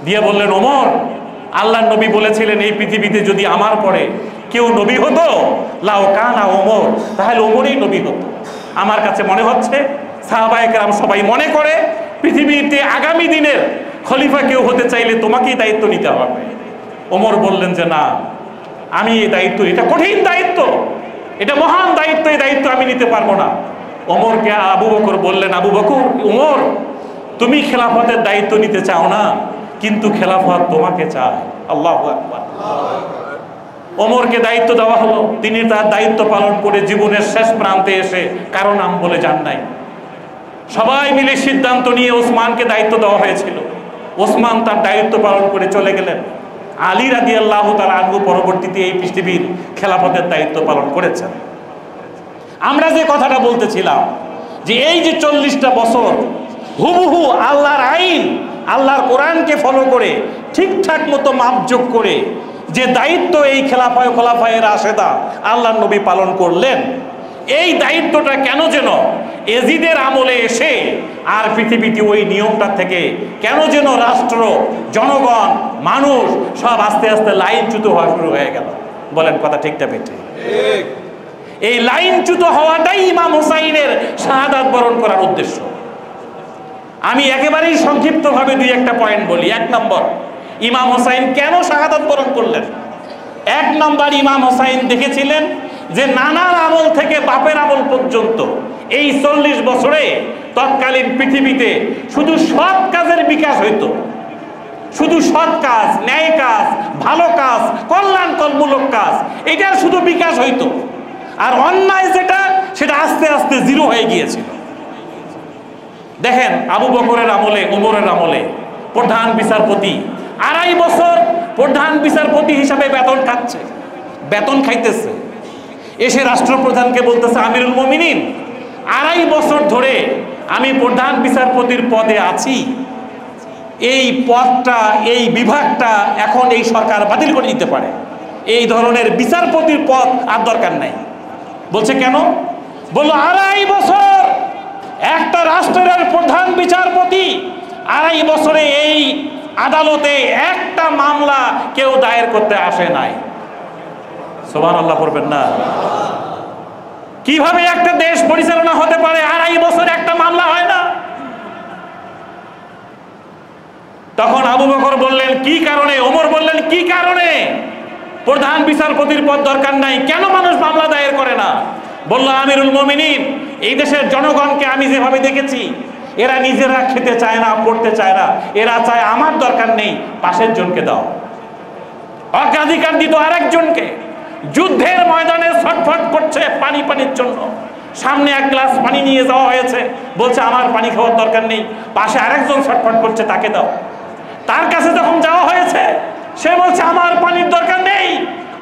দিয়ে বললেন, ওমর, আল্লাহর নবী বলেছিলেন এই পৃথিবীতে যদি আমার পরে কেউ নবী হতো, লাও কানা ওমর, তাহলে ওমরই নবী হতো। আমার কাছে মনে হচ্ছে সাহাবায়ে কেরাম সবাই মনে করে পৃথিবীতে আগামী দিনের খলিফা কেউ হতে চাইলে তোমাকেই দায়িত্ব নিতে হবে। ওমর বললেন যে না, আমি এই দায়িত্ব, এটা কঠিন দায়িত্ব, এটা মহান দায়িত্ব, এই দায়িত্ব আমি নিতে পারবো না। ওমরকে আবু বকর বললেন, আবু বকর, ওমর, তুমি খেলাফতের দায়িত্ব নিতে চাও না, কিন্তু খেলাফত তোমাকে চায়। আল্লাহু আকবার। ওমরকে দায়িত্ব দেওয়া হলো, তিনি তার দায়িত্ব পালন করে জীবনের শেষ প্রান্তে এসে কারো নাম বলে যান নাই। সবাই মিলে সিদ্ধান্ত নিয়ে ওসমানকে দায়িত্ব দেওয়া হয়েছিল। ওসমান তার দায়িত্ব পালন করে চলে গেলেন। আলী রাদিয়াল্লাহু তাআলা আনহু পরবর্তীতে এই পৃথিবীর খেলাফতের দায়িত্ব পালন করেছেন। আমরা যে কথাটা বলতেছিলাম যে এই যে 40টা বছর হুবহু আল্লাহর আইন, আল্লাহর কোরআনকে ফলো করে ঠিকঠাক মতো মাপযোগ করে যে দায়িত্ব এই খোলাফায়ে রাশেদা আল্লাহর নবী পালন করলেন, এই দায়িত্বটা কেন যেন এজিদের আমলে এসে আর পৃথিবীতে ওই নিয়মটা থেকে কেন যেন রাষ্ট্র, জনগণ, মানুষ সব আস্তে আস্তে লাইনচ্যুত হওয়া শুরু হয়ে গেল। বলেন কথা ঠিকটা বেঠে? এই লাইনচ্যুত হওয়াটাই ইমাম হুসাইনের শাহাদাত বরণ করার উদ্দেশ্য। আমি একেবারেই সংক্ষিপ্তভাবে 2-1টা পয়েন্ট বলি। 1 নম্বর, ইমাম হুসাইন কেন শাহাদাত বরণ করলেন? 1 নম্বর, ইমাম হুসাইন দেখেছিলেন যে নানার আমল থেকে বাপের আমল পর্যন্ত এই 40 বছরে তৎকালীন পৃথিবীতে শুধু সৎ কাজের বিকাশ হইতো, শুধু সৎ কাজ, ন্যায় কাজ, ভালো কাজ, কল্যাণকরমূলক কাজ, এটার শুধু বিকাশ হইতো, আর অন্যায় যেটা সেটা আস্তে আস্তে জিরো হয়ে গিয়েছিল। দেখেন, আবু বকরের আমলে, ওমরের আমলে প্রধান বিচারপতি 2.5 বছর প্রধান বিচারপতি হিসাবে বেতন খাচ্ছে, বেতন খাইতেছে, এসে রাষ্ট্রপ্রধানকে বলতেছে, আমিরুল মুমিনিন, 2.5 বছর ধরে আমি প্রধান বিচারপতির পদে আছি, এই পদটা, এই বিভাগটা এখন এই সরকার বাতিল করে দিতে পারে, এই ধরনের বিচারপতির পদ আর দরকার নাই। বলছে কেন? বললো 2.5 বছর একটা রাষ্ট্রের প্রধান বিচারপতি, 2.5 বছরে এই আদালতে একটা মামলা কেউ দায়ের করতে আসে নাই। সুবহানাল্লাহ পড়বেন না? কিভাবে একটা দেশ পরিচালনা হতে পারে 2.5 বছর একটা মামলা হয় না? তখন আবু বকর বললেন কি কারণে, ওমর বললেন কি কারণে প্রধান বিচারপতির পদ দরকার নাই, কেন মানুষ মামলা দায়ের করে না? বলল, আমিরুল মুমিনিন, এই দেশের জনগণকে আমি যেভাবে দেখেছি, এরা নিজেরা খেতে চায় না, পড়তে চায় না, এরা চায় আমার দরকার নেই, পাশের জনকে দাও। অগ্রাধিকার দিত আরেকজনকে। যুদ্ধের ময়দানে ছটফট করছে পানির জন্য, সামনে 1 গ্লাস পানি নিয়ে যাওয়া হয়েছে, বলছে আমার পানি খাওয়ার দরকার নেই, পাশে আরেকজন ছটফট করছে, তাকে দাও। তার কাছে যখন যাওয়া হয়েছে, সে বলছে আমার পানির দরকার নেই,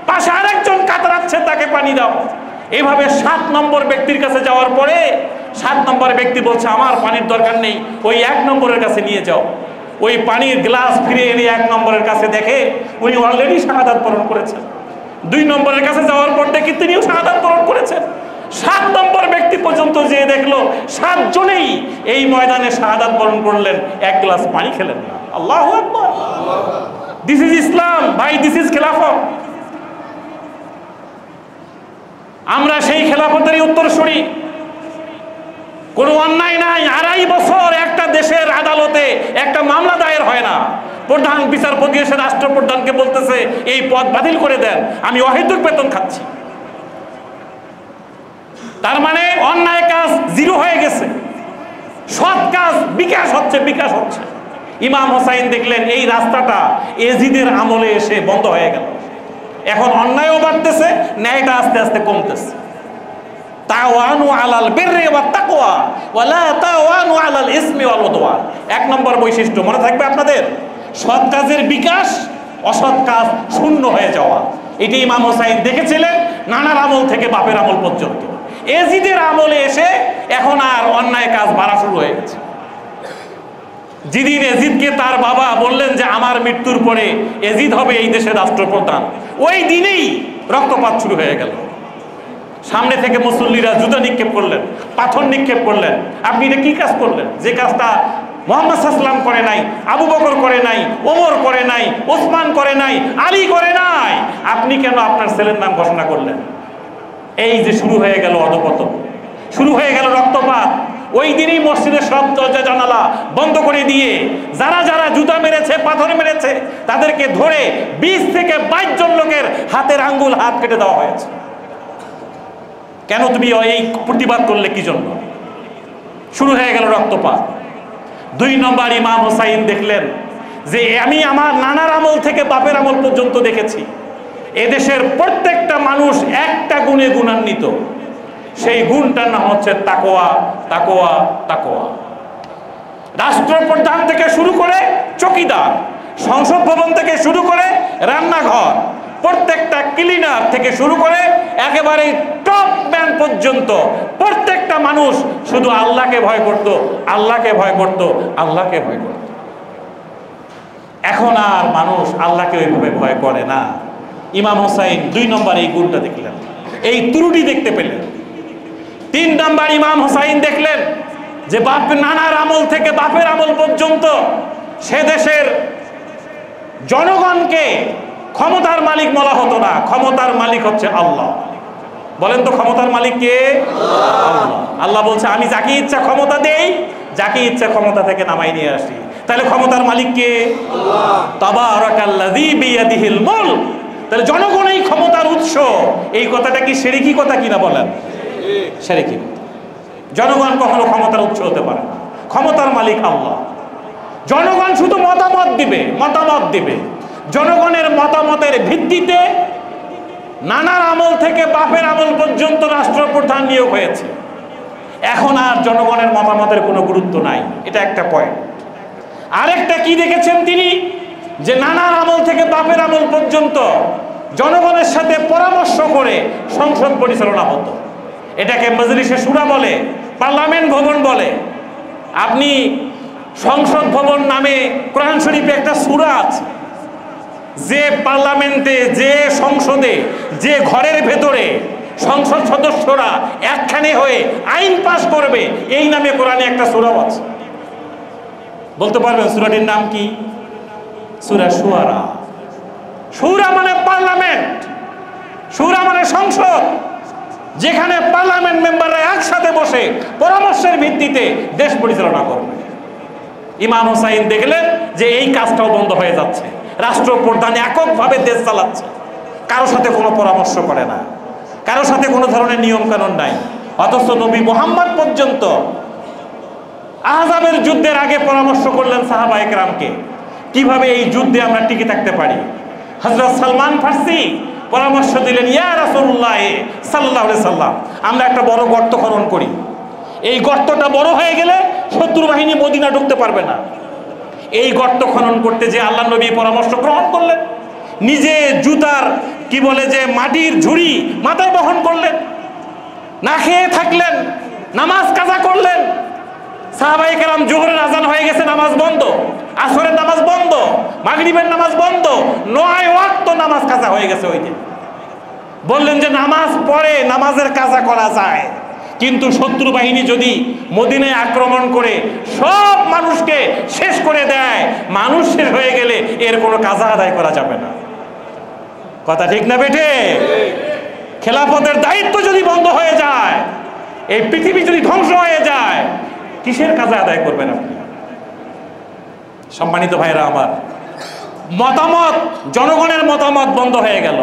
পাশে আরেকজন কাতরাচ্ছে, তাকে পানি দাও। এইভাবে 7 নম্বর ব্যক্তির কাছে যাওয়ার পরে 7 নম্বর ব্যক্তি বলছে আমার পানির দরকার নেই, ওই 1 নম্বরের কাছে নিয়ে যাও। ওই পানির গ্লাস ফিরে এনে 1 নম্বরের কাছে দেখে উনি অলরেডি শাহাদাত বরণ করেছেন। 2 নম্বরের কাছে যাওয়ার পর দেখি তিনিও শাহাদাত বরণ করেছেন। 7 নম্বর ব্যক্তি পর্যন্ত যে দেখলো 7 জনেই এই ময়দানে শাহাদাত বরণ করলেন, 1 গ্লাস পানি খেলেন না। আল্লাহু আকবার। দিস ইজ ইসলাম ভাই, দিস ইজ খেলাফত। আমরা সেই খেলাফতেরই উত্তরসূরি। কোনো অন্যায় নাই, 2.5 বছর একটা দেশের আদালতে একটা মামলা দায়ের হয় না। প্রধান বিচারপতি এসে রাষ্ট্রপ্রধানকে বলতেছে এই পদ বাতিল করে দেন, আমি অহেতুক বেতন খাচ্ছি। তার মানে অন্যায় কাজ 0 হয়ে গেছে, সৎ কাজ বিকাশ হচ্ছে, বিকাশ হচ্ছে। ইমাম হোসাইন দেখলেন এই রাস্তাটা এজিদের আমলে এসে বন্ধ হয়ে গেল। এখন অন্যায়ও বাড়তেছে, ন্যায়টা আস্তে আস্তে কমতেছে। তাওয়ানু আলাল বিররি ওয়াত তাকওয়া ওয়ালা তাওয়ানু আলাল ইসমি ওয়াল উদওয়ান। 1 নম্বর বৈশিষ্ট্য মনে থাকবে আপনাদের, সৎ কাজের বিকাশ, অসৎ কাজ শূন্য হয়ে যাওয়া। এটি ইমাম হোসাইন দেখেছিলেন নানার আমল থেকে বাপের আমল পর্যন্ত। এজিদের আমলে এসে এখন আর অন্যায় কাজ বাড়া শুরু হয়ে গেছে। যেদিন এজিদকে তার বাবা বললেন যে আমার মৃত্যুর পরে এজিদ হবে এই দেশের রাষ্ট্রপ্রধান, ওই দিনেই রক্তপাত শুরু হয়ে গেল। সামনে থেকে মুসল্লিরা জুতা নিক্ষেপ করলেন, পাথর নিক্ষেপ করলেন। আপনি এটা কি কাজ করলেন? যে কাজটা মুহাম্মদ সাল্লাল্লাহু আলাইহি ওয়াসাল্লাম করে নাই, আবু বকর করে নাই, ওমর করে নাই, ওসমান করে নাই, আলী করে নাই, আপনি কেন আপনার ছেলের নাম ঘোষণা করলেন? এই যে শুরু হয়ে গেল অধঃপতন, শুরু হয়ে গেল রক্তপাত। ওই দিনই মসজিদের সব দরজা জানালা বন্ধ করে দিয়ে যারা যারা জুতা মেরেছে, পাথর মেরেছে, তাদেরকে ধরে 20 থেকে 22 জন লোকের হাতের আঙ্গুল হাত কেটে দেওয়া হয়েছে। কেন তুমি এই প্রতিবাদ করলে কি জন্য? শুরু হয়ে গেল রক্তপাত। 2 নম্বর ইমাম হোসাইন দেখলেন যে আমি আমার নানার আমল থেকে বাপের আমল পর্যন্ত দেখেছি, এদেশের প্রত্যেকটা মানুষ একটা গুণে গুণান্বিত। সেই গুণটার নাম হচ্ছে তাকওয়া, তাকওয়া, তাকওয়া। রাষ্ট্রপ্রধান থেকে শুরু করে চকিদার, সংসদ ভবন থেকে শুরু করে রান্নাঘর, প্রত্যেকটা ক্লিনার থেকে শুরু করে একেবারে টপ ম্যান পর্যন্ত প্রত্যেকটা মানুষ শুধু আল্লাহকে ভয় করত, আল্লাহকে ভয় করত, আল্লাহকে ভয় করত। এখন আর মানুষ আল্লাহকে ওইভাবে ভয় করে না। ইমাম হোসাইন 2 নম্বর এই গুণটা দেখলেন, এই ত্রুটি দেখতে পেলেন। 3 নম্বর ইমাম হোসাইন দেখলেন যে নানার আমল থেকে বাপের আমল পর্যন্ত সে দেশের জনগণকে ক্ষমতার মালিক বলা হতো না, ক্ষমতার মালিক হচ্ছে আল্লাহ। বলেন তো ক্ষমতার মালিক কে? আল্লাহ। আল্লাহ বলছে আমি যাকে ইচ্ছা ক্ষমতা দেই, যাকে ইচ্ছা ক্ষমতা থেকে নামাই নিয়ে আসি। তাহলে ক্ষমতার মালিক কে? আল্লাহ। তাবারাকাল্লাযী বিয়াদিহিল মুলক। তাহলে জনগণই ক্ষমতার উৎস। এই কথাটা কি শিরকি কথা কিনা বলেন? শিরকি। জনগণ কখনো ক্ষমতার উৎস হতে পারে না, ক্ষমতার মালিক আল্লাহ। জনগণ শুধু মতামত দিবে, মতামত দিবে। জনগণের মতামতের ভিত্তিতে নানার আমল থেকে বাপের আমল পর্যন্ত রাষ্ট্রপ্রধান নিয়োগ হয়েছে। এখন আর জনগণের মতামতের কোনো গুরুত্ব নাই, এটা একটা পয়েন্ট। আরেকটা কি দেখেছেন তিনি, যে নানার আমল থেকে বাপের আমল পর্যন্ত জনগণের সাথে পরামর্শ করে সংসদ পরিচালনা হতো। এটাকে মজলিসে শুরা বলে, পার্লামেন্ট ভবন বলে। আপনি সংসদ ভবন নামে কোরআন শরীফে একটা সূরা আছে, যে পার্লামেন্টে, যে সংসদে, যে ঘরের ভেতরে সংসদ সদস্যরা একখানে হয়ে আইন পাস করবে, এই নামে কোরআনে একটা সূরা আছে। বলতে পারবেন সূরাটির নাম কি? সূরা শুআরা। শুরা মানে পার্লামেন্ট, শুরা মানে সংসদ, যেখানে পার্লামেন্ট মেম্বাররা একসাথে বসে পরামর্শের ভিত্তিতে দেশ পরিচালনা করবে। ইমাম হোসাইন দেখলেন যে এই কাজটাও বন্ধ হয়ে যাচ্ছে, রাষ্ট্রপ্রধান এককভাবে দেশ চালাচ্ছে, কারো সাথে কোনো পরামর্শ করে না, কারো সাথে কোনো ধরনের নিয়ম কানুন নাই। অথচ নবী মুহাম্মদ পর্যন্ত আহজাবের যুদ্ধের আগে পরামর্শ করলেন সাহাবায়ে কেরামকে, কিভাবে এই যুদ্ধে আমরা টিকে থাকতে পারি। হযরত সালমান ফারসি পরামর্শ দিলেন, ইয়া রাসূলুল্লাহ সাল্লাল্লাহু আলাইহি সাল্লাম, আমরা একটা বড় গর্ত খনন করি। এই গর্তটা বড় হয়ে গেলে শত্রু বাহিনী মদিনা ঢুকতে পারবে না। এই গর্ত খনন করতে যে আল্লাহর নবী পরামর্শ গ্রহণ করলেন। নিজে জুতার কি বলে যে মাটির ঝুড়ি মাথায় বহন করলেন, না খেয়ে থাকলেন, নামাজ কাজা করলেন। সাহাবায়ে কেরাম জোহরের আজান হয়ে গেছে, নামাজ বন্ধ, আসরের নামাজ বন্ধ, মাগরিবের নামাজ বন্ধ, 9 ওয়াক্ত নামাজ কাজা হয়ে গেছে ওই দিন। বললেন যে নামাজ পড়ে নামাজের কাজা করা যায়, কিন্তু শত্রু বাহিনী যদি মদিনায় আক্রমণ করে সব মানুষকে শেষ করে দেয়, মানুষ শেষ হয়ে গেলে এর কোনো কাজা আদায় করা যাবে না। কথা ঠিক না বেটে? খেলাফতের দায়িত্ব যদি বন্ধ হয়ে যায়, এই পৃথিবী যদি ধ্বংস হয়ে যায়, কিসের কাজা আদায় করবেন আপনি? সম্মানিত ভাইরা আমার, মতামত, জনগণের মতামত বন্ধ হয়ে গেল,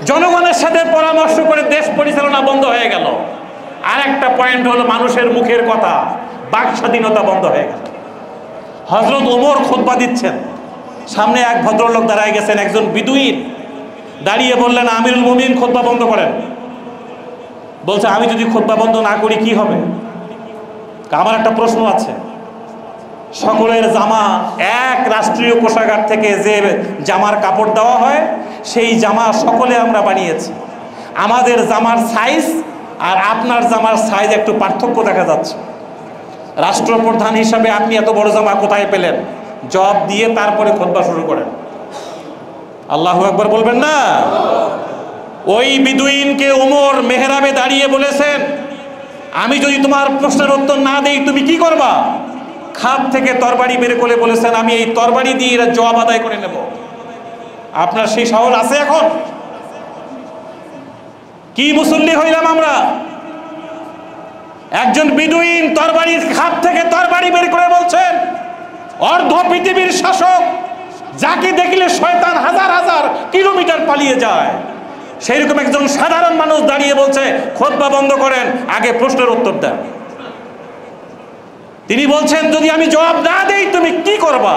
জনগণের সাথে পরামর্শ করে দেশ পরিচালনা বন্ধ হয়ে গেল। আর একটা পয়েন্ট হলো মানুষের মুখের কথা, বাক স্বাধীনতা বন্ধ হয়ে গেল। হযরত ওমর খুতবা দিচ্ছেন, সামনে এক ভদ্রলোক দাঁড়ায় গেছেন, একজন বিদুইন দাঁড়িয়ে বললেন, আমিরুল মুমিনিন খুতবা বন্ধ করেন। বলছে, আমি যদি খুতবা বন্ধ না করি কি হবে? আমার একটা প্রশ্ন আছে, সকলের জামা এক রাষ্ট্রীয় কোষাগার থেকে যে জামার কাপড় দেওয়া হয়, সেই জামা সকলে আমরা বানিয়েছি। আমাদের জামার সাইজ আর আপনার জামার সাইজ একটু পার্থক্য দেখা যাচ্ছে। রাষ্ট্রপ্রধান হিসাবে আপনি এত বড় জামা কোথায় পেলেন? জবাব দিয়ে তারপরে খুতবা শুরু করেন। আল্লাহু আকবার বলবেন না? ওই বিদুইনকে ওমর মেহরাবে দাঁড়িয়ে বলেছেন, আমি যদি তোমার প্রশ্নের উত্তর না দেই তুমি কি করবা? খাপ থেকে তরবারি বের করে বলেছেন, আমি এই তরবারি দিয়ে এর জবাব আদায় করে নেব। আপনার সেই সাহস আছে এখন? কি মুসল্লি হইলাম আমরা? একজন বিদুইন তরবারির খাপ থেকে তরবারি বের করে বলছেন, অর্ধ পৃথিবীর শাসক যাকে দেখলে শয়তান হাজার হাজার কিলোমিটার পালিয়ে যায়, সেই রকম একজন সাধারণ মানুষ দাঁড়িয়ে বলছে খুতবা বন্ধ করেন, আগে প্রশ্নের উত্তর দেন। তিনি বলছেন, যদি আমি জবাব না দেই তুমি কি করবা?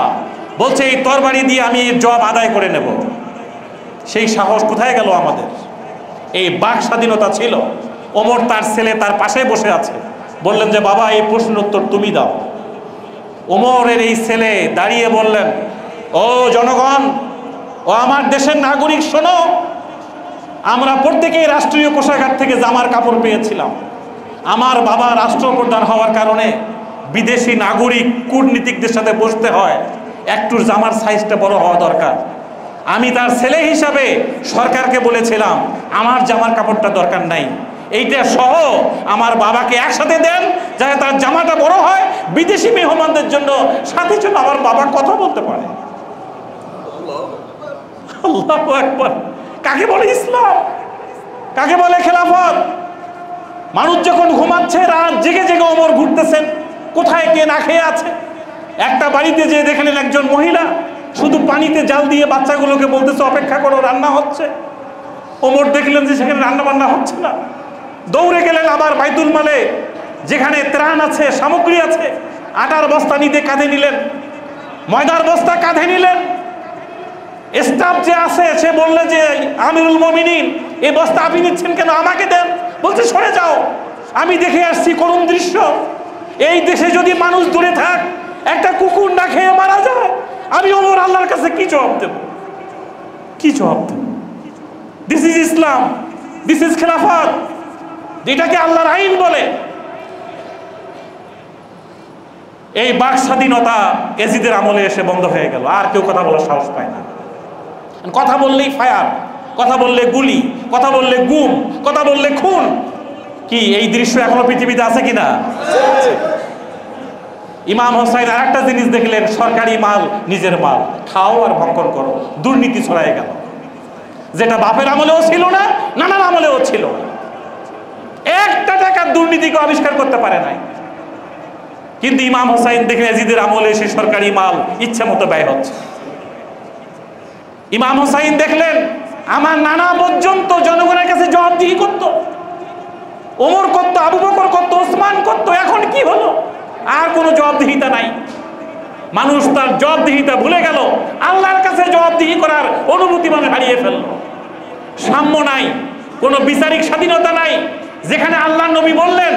বলছে, এই তরবারি দিয়ে আমি এর জবাব আদায় করে নেব। সেই সাহস কোথায় গেল আমাদের? এই বাক স্বাধীনতা ছিল। ওমর তার ছেলে তার পাশে বসে আছে, বললেন যে বাবা এই প্রশ্নের উত্তর তুমি দাও। ওমরের এই ছেলে দাঁড়িয়ে বললেন, ও জনগণ, ও আমার দেশের নাগরিক, শোনো, আমরা প্রত্যেকেই রাষ্ট্রীয় কোষাগার থেকে জামার কাপড় পেয়েছিলাম। আমার বাবা রাষ্ট্রপ্রধান হওয়ার কারণে বিদেশি নাগরিক কূটনীতিকদের সাথে বসতে হয়, একটু জামার সাইজটা বড় হওয়া দরকার। আমি তার ছেলে হিসাবে সরকারকে বলেছিলাম আমার জামার কাপড়টা দরকার নাই, এইটা সহ আমার বাবাকে একসাথে দেন, যাতে তার জামাটা বড় হয়, বিদেশি মেহমানদের জন্য সাথে জন্য আমার বাবা কথা বলতে পারে। আল্লাহু আকবার। কাকে বলে ইসলাম? কাকে বলে খেলাফত? মানুষ যখন ঘুমাচ্ছে, রাত জেগে জেগে ওমর ঘুরতেছেন, কোথায় কে না খেয়ে আছে। একটা বাড়িতে যেয়ে দেখলেন একজন মহিলা শুধু পানিতে জাল দিয়ে বাচ্চাগুলোকে বলতেছে অপেক্ষা করো, রান্না হচ্ছে। ওমর দেখলেন যে সেখানে রান্না বান্না হচ্ছে না, দৌড়ে গেলেন আবার বাইতুল মালে, যেখানে ত্রাণ আছে, সামগ্রী আছে। আটার বস্তা নিতে কাঁধে নিলেন, ময়দার বস্তা কাঁধে নিলেন। স্টাফ যে আছে সে বললে যে আমিরুল মুমিনিন, এই বস্তা আপনি নিচ্ছেন কেন? আমাকে দেন। বলছে সরে যাও, আমি দেখে আসছি করুণ দৃশ্য। এই দেশে যদি মানুষ দূরে থাক, একটা কুকুর না খেয়ে মারা যায়, আমি ওমর আল্লাহর কাছে কি জবাব দেব? কি জবাব দেব? This is Islam, this is খেলাফত, যেটাকে আল্লাহর আইন বলে। এই বাক স্বাধীনতা এজিদের আমলে এসে বন্ধ হয়ে গেল, আর কেউ কথা বলার সাহস পায় না। কথা বললেই ফায়ার, কথা বললে গুলি, কথা বললে গুম, কথা বললে খুন। কি এই দৃশ্য এখনো পৃথিবীতে আছে কিনা? ইমাম হোসাইন আর একটা জিনিস দেখলেন, সরকারি মাল নিজের মাল, খাও আর ভক্ষণ করো। দুর্নীতি ছড়ায় গেল, যেটা বাপের আমলেও ছিল না, নানার আমলেও ছিল না। একটা টাকার দুর্নীতিকে আবিষ্কার করতে পারে নাই। কিন্তু ইমাম হোসাইন দেখলেন এজিদের আমলে সে সরকারি মাল ইচ্ছা মতো ব্যয় হচ্ছে। ইমাম হোসাইন দেখলেন আমার নানা পর্যন্ত জনগণের কাছে জবাবদিহি করত, ওমর করত, আবু বকর করত, ওসমান করত। এখন কি হলো? আর কোনো জবাবদিহিতা নাই। মানুষ তার জবাবদিহিতা ভুলে গেল, আল্লাহর কাছে জবাবদিহি করার অনুভূতি মানুষ হারিয়ে ফেলল। সাম্য নাই, কোনো বিচারিক স্বাধীনতা নাই। যেখানে আল্লাহ নবী বললেন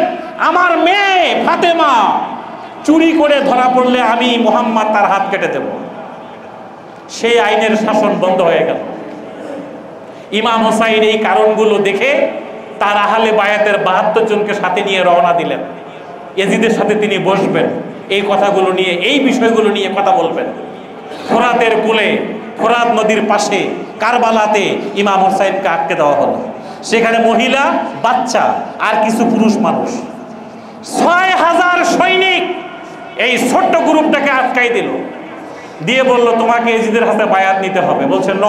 আমার মেয়ে ফাতেমা চুরি করে ধরা পড়লে আমি মুহাম্মদ তার হাত কেটে দেব, সেই আইনের শাসন বন্ধ হয়ে গেল। ইমাম হোসাইন এই কারণগুলো দেখে তার আহলে বায়াতের 72 জনকে সাথে নিয়ে রওনা দিলেন। ইয়াজিদের সাথে তিনি বসবেন, এই কথাগুলো নিয়ে, এই বিষয়গুলো নিয়ে কথা বলবেন। ফোরাতের কূলে, ফোরাত নদীর পাশে কারবালাতে ইমাম হোসাইনকে আটকে দেওয়া হলো। সেখানে মহিলা, বাচ্চা আর কিছু পুরুষ মানুষ, 6000 সৈনিক এই ছোট্ট গ্রুপটাকে আটকাই দিল, দিয়ে বলল তোমাকে ইয়াজিদের হাতে বায়াত নিতে হবে। বলছে ন,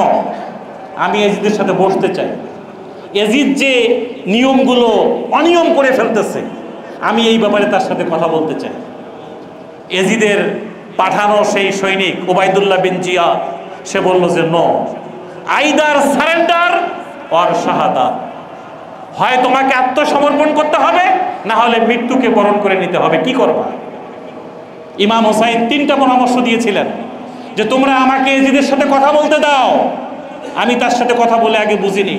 আমি ইয়াজিদের সাথে বসতে চাই। ইয়াজিদ যে নিয়মগুলো অনিয়ম করে ফেলতেছে, আমি এই ব্যাপারে তার সাথে কথা বলতে চাই। ইয়াজিদের পাঠানো সেই সৈনিক ওবায়দুল্লাহ বিন জিয়াদ, সে বলল যে নো, আইদার সারেন্ডার অর শাহাদাত, হয় তোমাকে আত্মসমর্পণ করতে হবে, না হলে মৃত্যুকে বরণ করে নিতে হবে। কি করবা? ইমাম হোসাইন 3টা পরামর্শ দিয়েছিলেন যে তোমরা আমাকে ইয়াজিদের সাথে কথা বলতে দাও, আমি তার সাথে কথা বলে আগে বুঝিনি।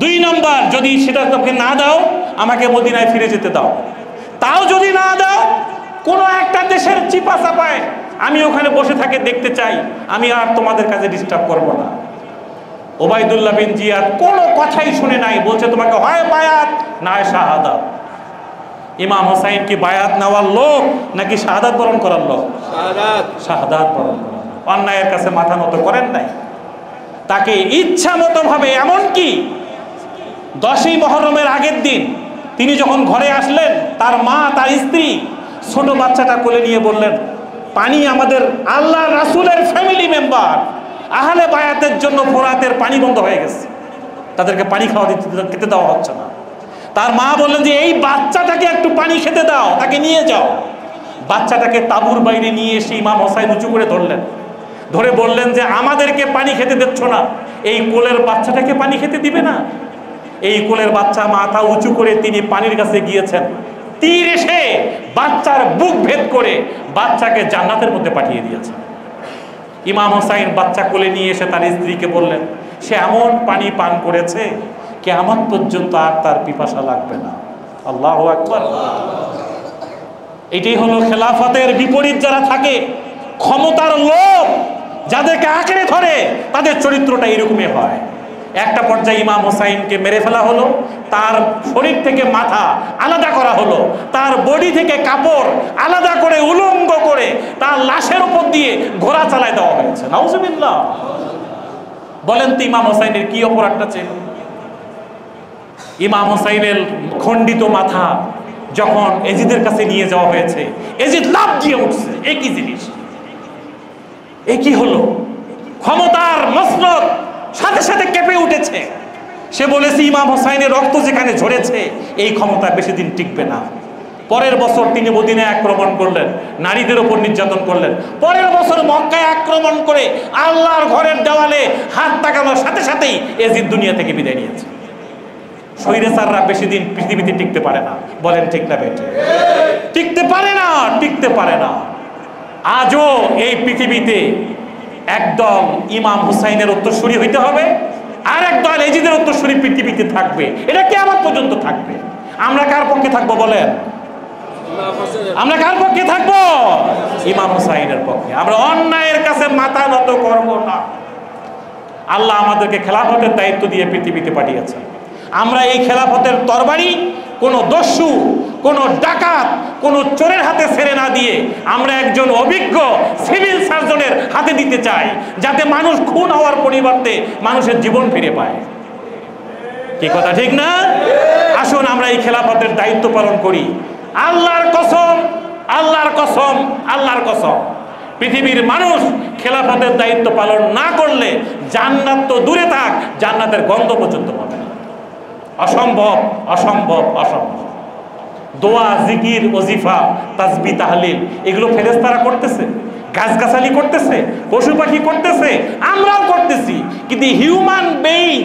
2 নম্বর, যদি সেটা তোকে না দাও, আমাকে মদিনায় ফিরে যেতে দাও। তাও যদি না দাও, কোনো একটা দেশের চিপা চাপায় আমি ওখানে বসে থাকে দেখতে চাই, আমি আর তোমাদের কাছে ডিস্টার্ব করব না। ওবায়দুল্লাহ বিন জিয়াদ কোনো কথাই শুনে নাই, বলছে তোমাকে হয় বায়াত না হয় শাহাদাত। ইমাম হোসাইন কি বায়াত নেওয়ার লোক নাকি শাহাদাত বরণ করার লোক? শাহাদাত বরণ করার। অন্যায়ের কাছে মাথা নত করেন নাই, তাকে ইচ্ছা মতো ভাবে, এমনকি 10ই মুহররমের আগের দিন তিনি যখন ঘরে আসলেন, তার মা, তার স্ত্রী ছোট বাচ্চাটা কোলে নিয়ে বললেন, পানি আমাদের আল্লাহ রাসূলের ফ্যামিলি মেম্বার, আহলে বায়াতের জন্য ফোরাতের পানি বন্ধ হয়ে গেছে, তাদেরকে পানি খেতে দেওয়া হচ্ছে না। তার মা বললেন যে এই বাচ্চাটাকে একটু পানি খেতে দাও, তাকে নিয়ে যাও। বাচ্চাটাকে তাঁবুর বাইরে নিয়ে এসে ইমাম হোসাইন উঁচু করে ধরলেন, ধরে বললেন যে আমাদেরকে পানি খেতে দিচ্ছ না, এই কোলের বাচ্চাটাকে পানি খেতে দিবে না? এই কোলের বাচ্চা মাথা উঁচু করে তিনি পানির কাছে গিয়েছেন, তীর এসে বাচ্চার বুক ভেদ করে বাচ্চাকে জান্নাতের মধ্যে পাঠিয়ে দিয়েছে। ইমাম হোসাইন বাচ্চা কোলে নিয়ে এসে তার স্ত্রীকে বললেন, সে এমন পানি পান করেছে কিয়ামত পর্যন্ত আর তার পিপাসা লাগবে না। আল্লাহু আকবার। এটাই হলো খেলাফতের বিপরীত যারা থাকে, ক্ষমতার লোভ যাদেরকে আঁকড়ে ধরে, তাদের চরিত্রটা এরকমই হয়। একটা পর্যায়ে ইমাম হোসাইনকে মেরে ফেলা হলো, তার শরীর থেকে মাথা আলাদা করা হলো, তার বডি থেকে কাপড় আলাদা করে উলঙ্গ করে তার লাশের উপর দিয়ে ঘোড়া চালায় দেওয়া হয়েছে। নাউজুবিল্লাহ। বলেন তো ইমাম হোসাইনের কি অপরাধটা ছিল? ইমাম হোসাইনের খণ্ডিত মাথা যখন ইয়াজিদের কাছে নিয়ে যাওয়া হয়েছে, ইয়াজিদ লাফ দিয়ে উঠছে। একই জিনিস, একই হলো। ক্ষমতার মসনদ সাথে সাথে কেঁপে উঠেছে। সে বলেছে ইমাম হোসাইনের রক্ত যেখানে ঝরেছে, এই ক্ষমতা বেশি দিন টিকবে না। পরের বছর তিনি মদিনায় আক্রমণ করলেন, নারীদের উপর নির্যাতন করলেন। পরের বছর মক্কায় আক্রমণ করে আল্লাহর ঘরের দেওয়ালে হাত তাকানোর সাথে সাথেই ইয়াজিদ দুনিয়া থেকে বিদায় নিয়েছে। স্বৈরাচাররা বেশি দিন পৃথিবীতে টিকতে পারে না। বলেন ঠিক না বেঠে? টিকতে পারে না, টিকতে পারে না। আজও এই পৃথিবীতে একদল ইমাম হুসাইনের উত্তরসূরি হইতে হবে, আর একদল ইয়াজিদের উত্তরসূরি পৃথিবীতে থাকবে। এটা কিয়ামত পর্যন্ত থাকবে। আমরা কার পক্ষে থাকবো বলেন? আমরা কার পক্ষে থাকবো? ইমাম হুসাইনের পক্ষে। আমরা অন্যায়ের কাছে মাথা নত করব না। আল্লাহ আমাদেরকে খেলাফতের দায়িত্ব দিয়ে পৃথিবীতে পাঠিয়েছেন। আমরা এই খেলাফতের তরবারি কোনো দস্যু, কোনো ডাকাত, কোনো চোরের হাতে ছেড়ে না দিয়ে আমরা একজন অভিজ্ঞ সিভিল সার্জনের হাতে দিতে চাই, যাতে মানুষ খুন হওয়ার পরিবর্তে মানুষের জীবন ফিরে পায়। কি কথা ঠিক না? আসুন আমরা এই খেলাফতের দায়িত্ব পালন করি। আল্লাহর কসম, আল্লাহর কসম, আল্লাহর কসম, পৃথিবীর মানুষ খেলাফতের দায়িত্ব পালন না করলে জান্নাত তো দূরে থাক, জান্নাতের গন্ধ পর্যন্ত পাবে না। অসম্ভব, অসম্ভব, অসম্ভব। দোয়া, জিকির, ওজিফা, তাসবিহ, তাহলিল এগুলো ফেরেশতারা করতেছে, গাছগাছালি করতেছে, পশু পাখি করতেছে, আমরাও করতেছি। কিন্তু হিউম্যান বেইং,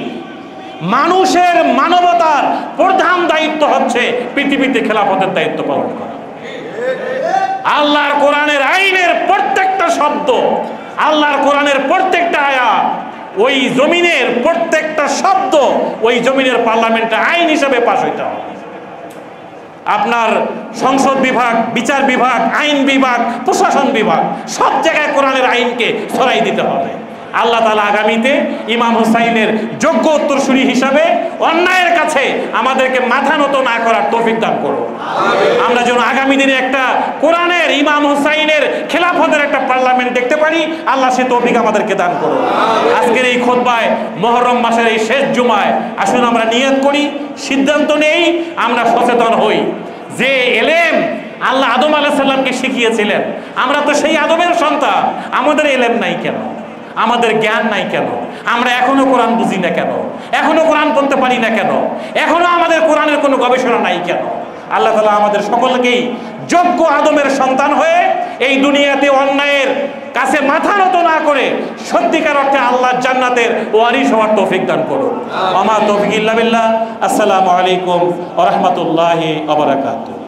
মানুষের মানবতার প্রধান দায়িত্ব হচ্ছে পৃথিবীতে খেলাফতের দায়িত্ব পালন করা। আল্লাহর কোরআনের আইনের প্রত্যেকটা শব্দ, আল্লাহর কোরআনের প্রত্যেকটা আয়াত, ওই জমিনের প্রত্যেকটা শব্দ ওই জমিনের পার্লামেন্টে আইন হিসাবে পাস হইতে হবে। আপনার সংসদ বিভাগ, বিচার বিভাগ, আইন বিভাগ, প্রশাসন বিভাগ, সব জায়গায় কোরআনের আইনকে ছড়াই দিতে হবে। আল্লাহ তাআলা আগামীতে ইমাম হুসাইনের যোগ্য উত্তরসূরি হিসাবে অন্যায়ের কাছে আমাদেরকে মাথা নত না করার তৌফিক দান করো। আমরা যেন আগামী দিনে একটা কোরআনের ইমাম হুসাইনের খেলাফতের একটা পার্লামেন্ট দেখতে পারি, আল্লাহ সে তৌফিক আমাদেরকে দান করো। আজকের এই খুতবায়, মুহররম মাসের এই শেষ জুমায় আসুন আমরা নিয়ত করি, সিদ্ধান্ত নেই, আমরা সচেতন হই যে এলেম আল্লাহ আদম আলাইহিস সালামকে শিখিয়েছিলেন, আমরা তো সেই আদমের সন্তান, আমাদের এলেম নাই কেন, আমাদের জ্ঞান নাই কেন, আমরা এখনো কোরআন বুঝি না কেন, এখনো কোরআন পড়তে পারি না কেন, এখনো আমাদের কোরআনের কোনো গবেষণা নাই কেন? আল্লাহ তাআলা আমাদের সকলকেই যোগ্য আদমের সন্তান হয়ে এই দুনিয়াতে অন্যায়ের কাছে মাথা নত না করে সত্যিকার অর্থে আল্লাহর জান্নাতের ওয়ারিস হওয়ার তৌফিক দান করুন। আমা তৌফিক ইল্লা বিল্লাহ। আসসালামু আলাইকুম ওয়া রাহমাতুল্লাহি ওয়া বারাকাতুহু।